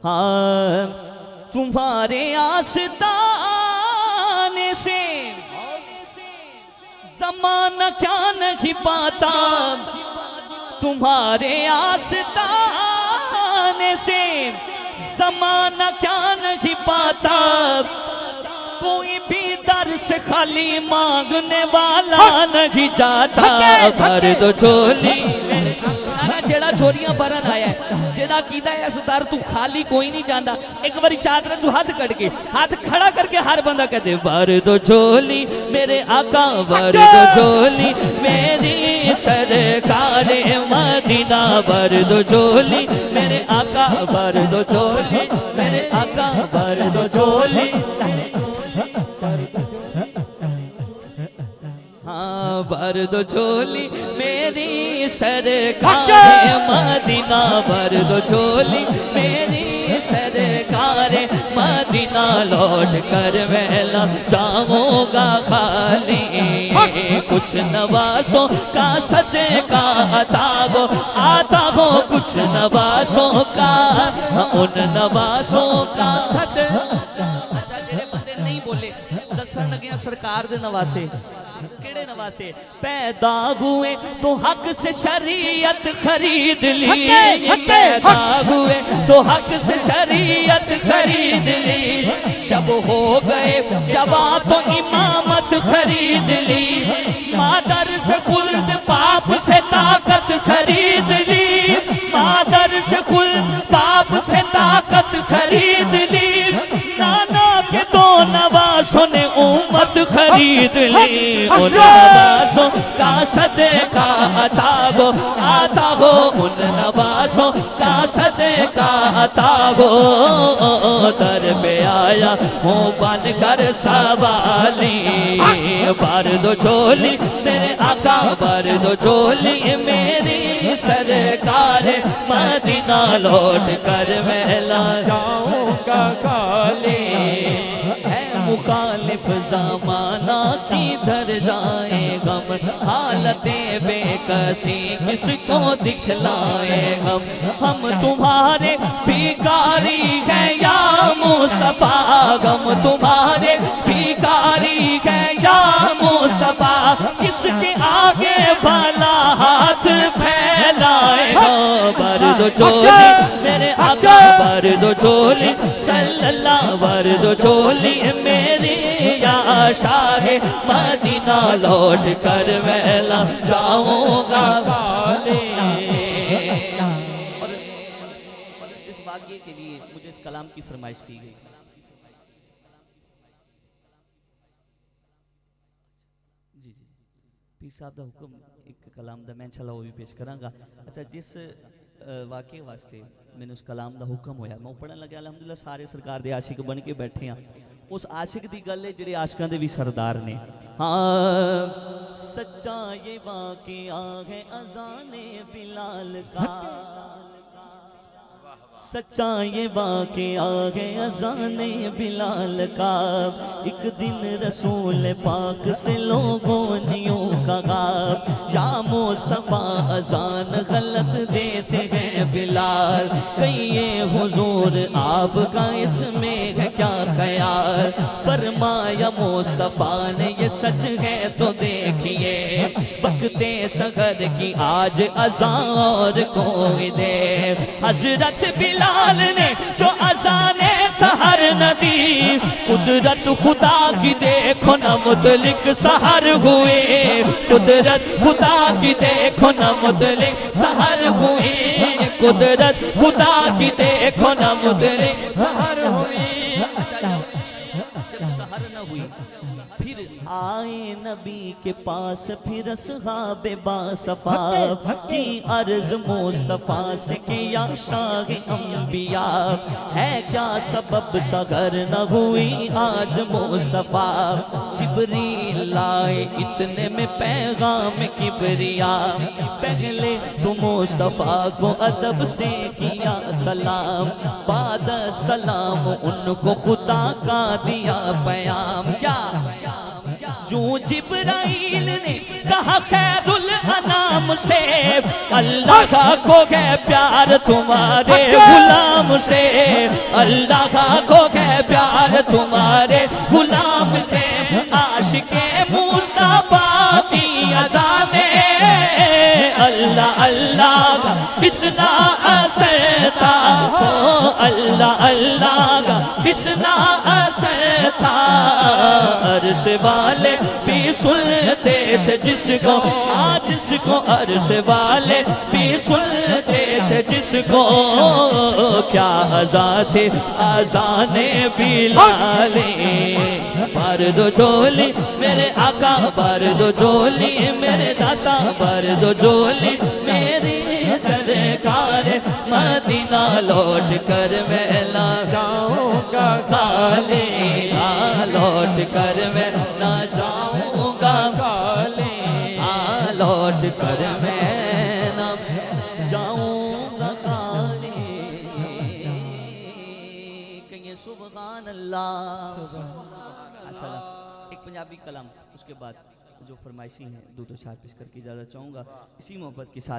ہاں تمہارے آستانے سے زمانہ کیا نہیں پاتا، تمہارے آستانے سے زمانہ کیا نہیں پاتا، کوئی بھی در سے خالی مانگنے والا نہیں جاتا۔ بھر دو جھولی نانا جیڑا چھوڑیاں بھرن آیا ہے، جیڑا کیدا ہے سردار تو خالی کوئی نہیں جاندہ، ایک باری چادر جو ہاتھ کٹ کے ہاتھ کھڑا کر کے ہر بندہ کہتے بھر دو جھولی میرے آقا، بھر دو جھولی میری سرکار مدینہ، بھر دو جھولی میرے آقا، بھر دو جھولی میرے آقا، بھر دو جھولی، ہاں بھر دو جھولی میری سرکار مدینہ، بھر دو جھولی میری سرکار مدینہ، لوٹ کر میں نہ جاؤں گا خالی، کچھ نوازوں کا صدقہ عطا ہو، کچھ نوازوں کا، ان نوازوں کا صدقہ۔ اچھا تیرے بندے نہیں بولے، دسن لگیاں سرکار دے نواسے، کیڑے نواسے؟ پیدا ہوئے تو حق سے شریعت خرید لی، پیدا ہوئے تو حق سے شریعت خرید لی، جب ہو گئے جوان تو امامت خرید لی، مادر سے خلد باپ سے طاقت خرید لی، مادر سے خلد باپ سے طاقت خرید لی، نانا کے دو نواسوں نے امت خرید لی، ان نواسوں کا صدقہ عطا ہو، ان نواسوں کا صدقہ عطا ہو، در پہ آیا ہوں بن کر سوالی، بھر دو جھولی میرے آقا، بھر دو جھولی میری سرکار مدینہ، لوٹ کر میں لا جاؤں گا خالی، ہے مخالف زمانہ کدھر جائے غم، حالت بے کسی کس کو دکھلائے ہم تمہارے بھیکاری ہیں یا مصطفیٰ، ہم تمہارے بھیکاری ہیں یا مصطفیٰ، کس کے آگے بھلا ہاتھ پھیلائے گا، بھر دو جھولی میرے آقا، بھر دو جھولی صلی اللہ، بھر دو جھولی میری یا شاہ مدینہ، لوٹ کر میں لا جاؤں گا خالی۔ اور جس واقعے کے لیے مجھے اس کلام کی فرمائش کی گئی، جی پیر صاحب دا حکم ایک کلام دا میں انشاءاللہ وہ بھی پیش کروں گا۔ اچھا جس واقعے واسطے میں نے اس کلام دا حکم ہویا، میں پڑھن لگا الحمدللہ سارے سرکار دے عاشق بن کے بیٹھے ہیں، اس عاشق دی گل ہے جڑے عاشقاں دے بھی سردار نے، ہاں سچا یہ واقعہ ہے اذان بلال کا، سچا یہ واقعہ ہے اذان بلال کا، ایک دن رسول پاک سے لوگوں نے یوں کہا، یا مصطفیٰ اذان غلط دیتے ہیں بلال، کہیے حضور آپ کا اس میں ہے کیا خیال، فرمایا مصطفیٰ نے یہ سچ ہے تو دیکھیے، وقت سحر کی آج اذان اور کوئی دے، حضرت بلال نے جو اذان سحر نہ دی، قدرت خدا کی دیکھو نہ مطلق سحر ہوئے، قدرت خدا کی دیکھو نہ مطلق سحر ہوئے، قدرت خدا کی دیکھو نہ مطلق سحر ہوئے۔ جب سحر نہ ہوئی پھر آئے نبی کے پاس، پھر اصحاب باصفا کی عرض مصطفیٰ سے کہ یا شاہ انبیاء، ہے کیا سبب سحر نہ ہوئی آج مصطفیٰ، جبریل لائے اتنے میں پیغام کبریاء، پہلے تو مصطفیٰ کو ادب سے کیا سلام، بعد سلام ان کو خدا کا دیا پیام، کیا یوں جبرائیل نے کہا خیر الانام سے، اللہ کا کھو گئے پیار تمہارے غلام سے، اللہ کا کھو گئے پیار تمہارے غلام سے، عاشق مصطفیٰ کی اذانیں اللہ اللہ کا کتنا اثر تھا، اللہ اللہ کا کتنا اثر تھا، عرش والے بھی سنتے تھے جس کو، جس کو عرش والے بھی سنتے تھے جس کو، کیا اذان تھے اذان بلال، بار دو جھولی میرے آقا، بار دو جھولی میرے داتا، بار دو جھولی میری سرکار، مدینہ لوٹ کر میں نہ جاؤں گا خالی، لوٹ کر میں نہ جاؤں گا خالی، لوٹ کر میں نہ جاؤں گا خالی، کہیں سبحان اللہ۔ ایک پنجابی کلام، اس کے بعد جو فرمائشی ہیں دو اشعار پیش کر کے اجازت چاہوں گا، اسی محبت کے ساتھ